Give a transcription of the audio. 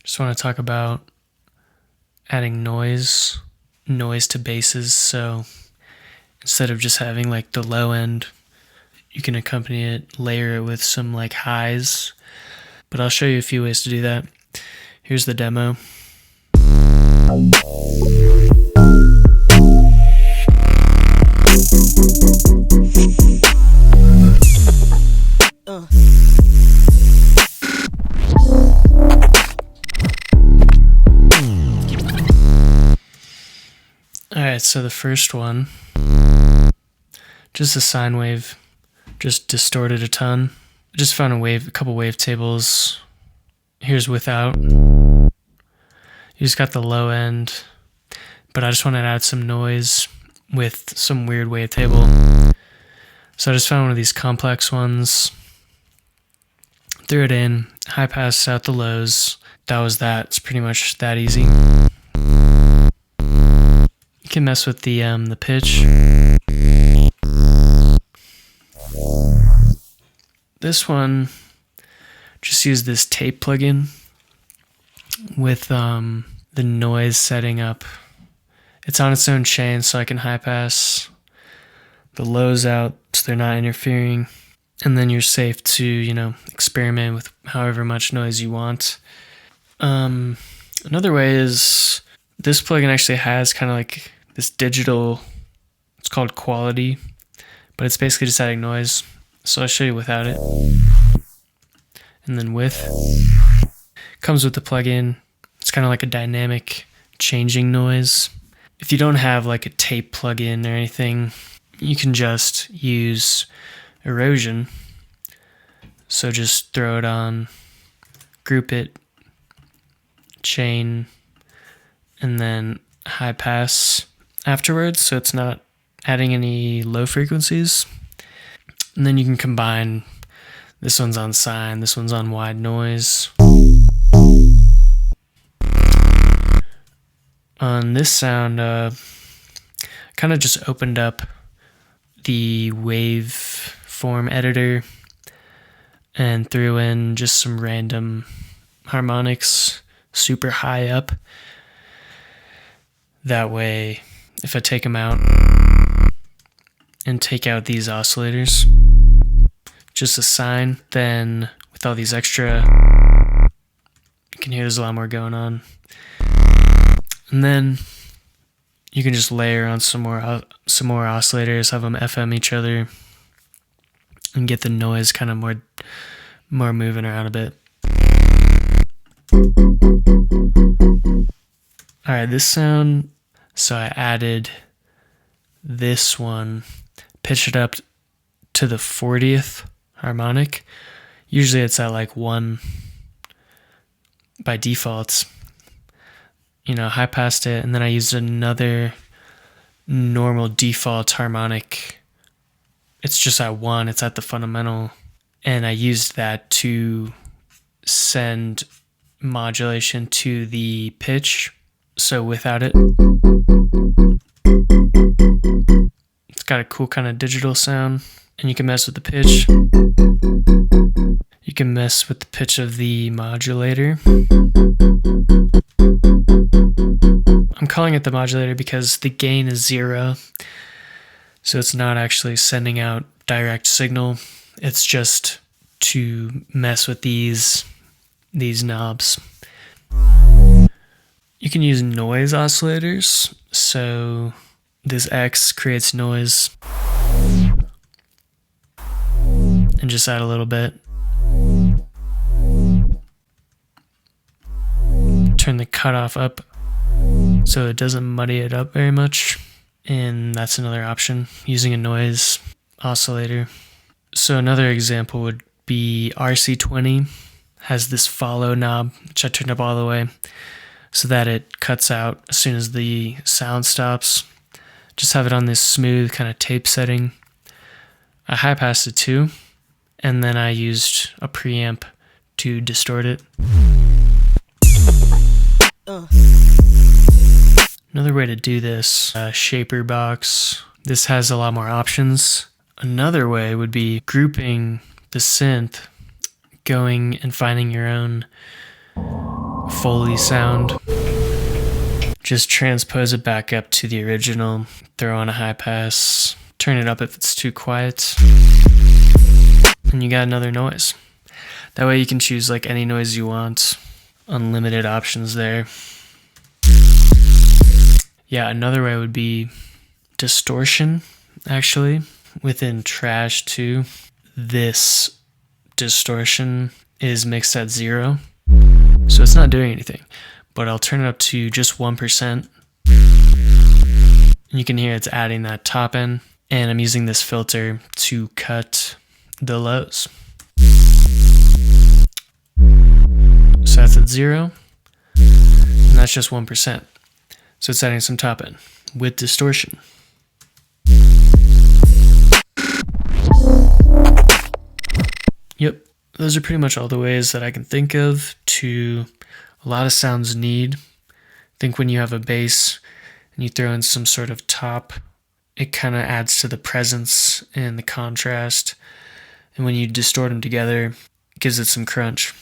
Just want to talk about adding noise to basses. So instead of just having like the low end, you can accompany it, layer it with some like highs. But I'll show you a few ways to do that. Here's the demo. Alright, so the first one, just a sine wave, just distorted a ton. I just found a couple wavetables. Here's without. You just got the low end, but I just wanted to add some noise with some weird wavetable. So I just found one of these complex ones, threw it in, high passed out the lows. That was that. It's pretty much that easy. You can mess with the pitch. This one, just use this tape plugin with the noise setting up. It's on its own chain, so I can high pass the lows out so they're not interfering. And then you're safe to, experiment with however much noise you want. Another way is this plugin actually has kind of like this digital, it's called quality, but it's basically just adding noise. So I'll show you without it. And then with, comes with the plugin. It's kind of like a dynamic changing noise. If you don't have like a tape plugin or anything, you can just use erosion. So just throw it on, group it, chain, and then high pass afterwards, so it's not adding any low frequencies. And then you can combine, this one's on sine, this one's on wide noise. On this sound, kind of just opened up the waveform editor and threw in just some random harmonics super high up. That way, if I take them out and take out these oscillators, just a sine, then with all these extra, you can hear there's a lot more going on. And then you can just layer on some more oscillators, have them FM each other, and get the noise kind of more moving around a bit. Alright, this sound, so I added this one, pitched it up to the 40th harmonic. Usually it's at like 1 by default. High passed it, and then I used another normal default harmonic. It's just at 1, it's at the fundamental, and I used that to send modulation to the pitch. So without it, it's got a cool kind of digital sound, and you can mess with the pitch. You can mess with the pitch of the modulator. I'm calling it the modulator because the gain is 0, so it's not actually sending out direct signal. It's just to mess with these knobs. You can use noise oscillators, so this X creates noise, and just add a little bit. Turn the cutoff up so it doesn't muddy it up very much, and that's another option, using a noise oscillator. So another example would be RC20 has this follow knob, which I turned up all the way so that it cuts out as soon as the sound stops. Just have it on this smooth kind of tape setting. I high passed it too, and then I used a preamp to distort it. Another way to do this, shaperbox. This has a lot more options. Another way would be grouping the synth, going and finding your own foley sound. Just transpose it back up to the original, throw on a high pass, turn it up if it's too quiet, and you got another noise. That way you can choose like any noise you want. Unlimited options there. Yeah, another way would be distortion, actually. Within Trash 2, this distortion is mixed at 0, so it's not doing anything. But I'll turn it up to just 1%. And you can hear it's adding that top end, and I'm using this filter to cut the lows. So that's at 0, and that's just 1%. So it's adding some top end with distortion. Yep, those are pretty much all the ways that I can think of to a lot of sounds need. I think when you have a bass and you throw in some sort of top, it kind of adds to the presence and the contrast. And when you distort them together, it gives it some crunch.